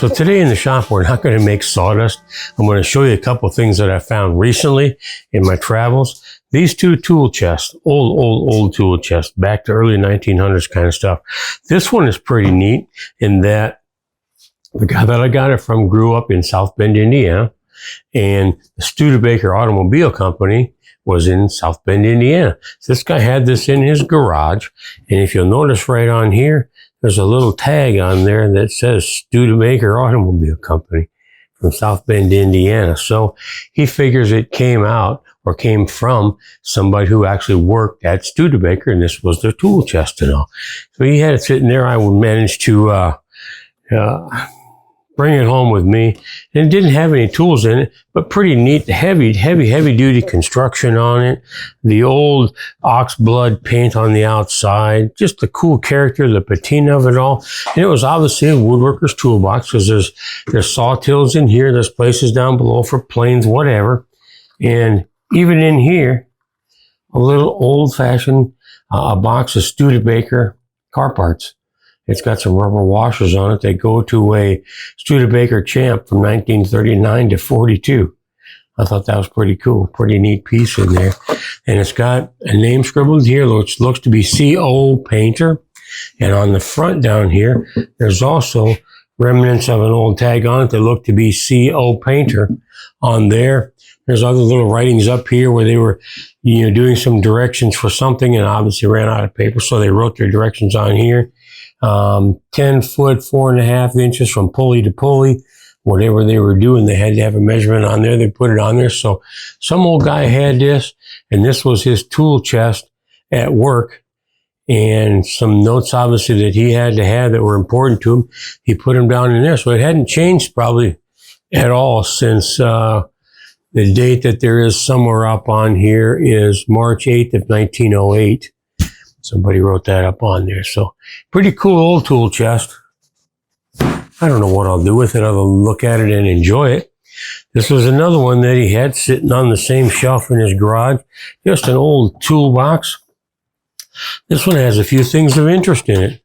So today in the shop, we're not going to make sawdust. I'm going to show you a couple of things that I found recently in my travels. These two tool chests, old tool chests, back to early 1900s kind of stuff. This one is pretty neat in that the guy that I got it from grew up in South Bend, Indiana, and the Studebaker Automobile Company was in South Bend, Indiana. So this guy had this in his garage, and if you'll notice right on here, there's a little tag on there that says Studebaker Automobile Company from South Bend, Indiana. So he figures it came out or came from somebody who actually worked at Studebaker, and this was their tool chest and all. So he had it sitting there. I managed to bring it home with me, and it didn't have any tools in it, but pretty neat, heavy duty construction on it. The old ox blood paint on the outside, just the cool character, the patina of it all. And it was obviously a woodworker's toolbox because there's saw tills in here, there's places down below for planes, whatever. And even in here, a little old-fashioned box of Studebaker car parts. It's got some rubber washers on it. They go to a Studebaker Champ from 1939 to 42. I thought that was pretty cool. Pretty neat piece in there. And it's got a name scribbled here, which looks to be CO Painter. And on the front down here, there's also remnants of an old tag on it that look to be CO Painter on there. There's other little writings up here where they were, doing some directions for something and obviously ran out of paper. So they wrote their directions on here. 10 foot, 4.5 inches from pulley to pulley. Whatever they were doing, they had to have a measurement on there. They put it on there. So some old guy had this, and this was his tool chest at work. And some notes, obviously, that he had to have that were important to him. He put them down in there. So it hadn't changed probably at all since the date that there is somewhere up on here is March 8th of 1908. Somebody wrote that up on there. So pretty cool old tool chest. I don't know what I'll do with it other than look at it and enjoy it. This was another one that he had sitting on the same shelf in his garage. Just an old toolbox. This one has a few things of interest in it.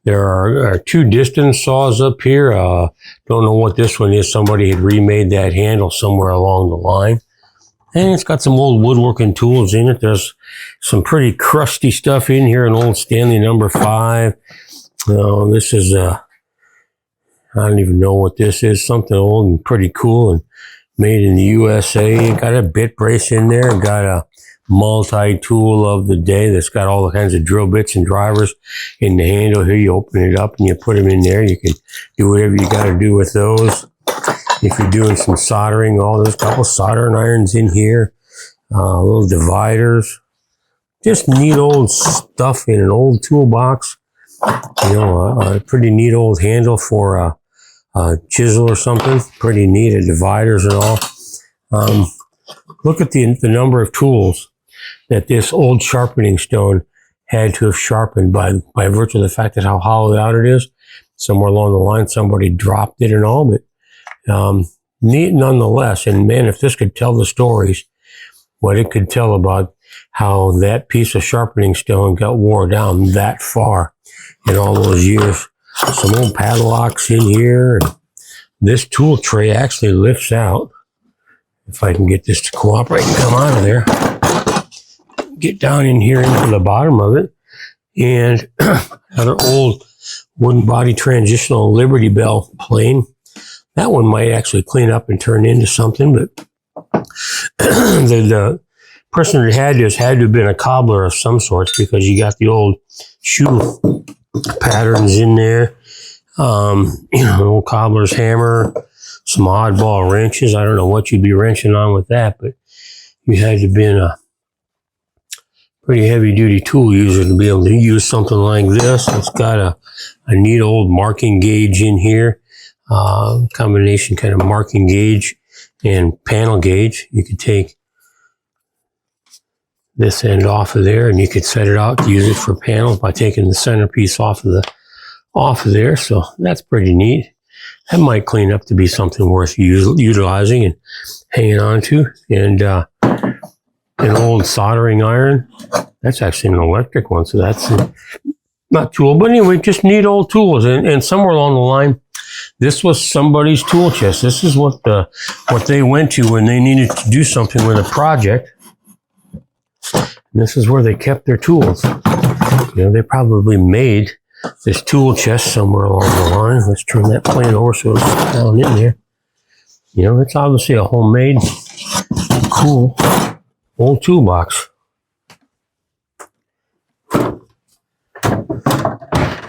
There are two distance saws up here. Don't know what this one is. Somebody had remade that handle somewhere along the line. And it's got some old woodworking tools in it. There's some pretty crusty stuff in here. An old Stanley No. 5. This is, I don't even know what this is. Something old and pretty cool and made in the USA. Got a bit brace in there. Got a multi-tool of the day that's got all the kinds of drill bits and drivers in the handle here. You open it up and you put them in there. You can do whatever you got to do with those. If you're doing some soldering, there's a couple soldering irons in here, little dividers, just neat old stuff in an old toolbox. A pretty neat old handle for a chisel or something. Pretty neat, dividers and all. Look at the number of tools that this old sharpening stone had to have sharpened by virtue of the fact that how hollowed out it is. Somewhere along the line, somebody dropped it and all, but neat nonetheless. And man, if this could tell the stories, what it could tell about how that piece of sharpening stone got wore down that far in all those years. Some old padlocks in here. And this tool tray actually lifts out. If I can get this to cooperate and come out of there. Get down in here into the bottom of it. And another old wooden body transitional Liberty Bell plane. That one might actually clean up and turn into something, but the person that had this had to have been a cobbler of some sorts because you got the old shoe patterns in there. Old cobbler's hammer, some oddball wrenches. I don't know what you'd be wrenching on with that, but you had to have been a pretty heavy-duty tool user to be able to use something like this. It's got a neat old marking gauge in here. Combination kind of marking gauge and panel gauge. You could take this end off of there and you could set it out to use it for panels by taking the centerpiece off of there. So that's pretty neat. That might clean up to be something worth utilizing and hanging on to. And an old soldering iron. That's actually an electric one, so that's not tool. But anyway, just neat old tools. And somewhere along the line, This was somebody's tool chest. This is what they went to when they needed to do something with a project. And this is where they kept their tools. You know, they probably made this tool chest somewhere along the line. Let's turn that plane over so it's down in there. You know, it's obviously a homemade, cool, old toolbox.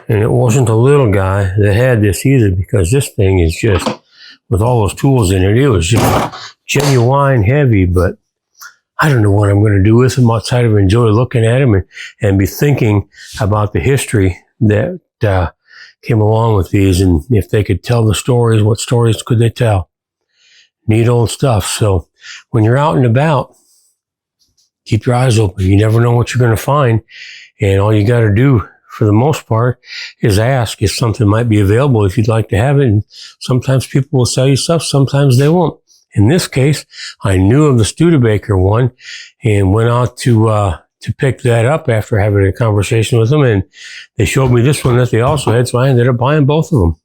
And it wasn't a little guy that had this either, because this thing is just, with all those tools in it, it was just genuine heavy, but I don't know what I'm going to do with them outside of enjoy looking at them and be thinking about the history that came along with these, and if they could tell the stories, what stories could they tell? Neat old stuff. So when you're out and about, keep your eyes open. You never know what you're going to find, and all you got to do, for the most part, is ask if something might be available if you'd like to have it. And sometimes people will sell you stuff, sometimes they won't. In this case, I knew of the Studebaker one and went out to pick that up after having a conversation with them, and they showed me this one that they also had, so I ended up buying both of them.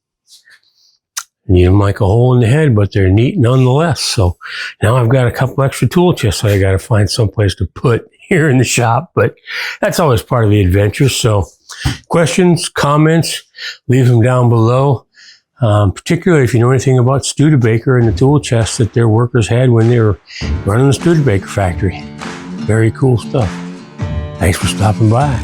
Need them like a hole in the head, but they're neat nonetheless. So now I've got a couple extra tool chests I got to find someplace to put here in the shop, but that's always part of the adventure. So questions, comments, leave them down below. Particularly if you know anything about Studebaker and the tool chests that their workers had when they were running the Studebaker factory. Very cool stuff. Thanks for stopping by.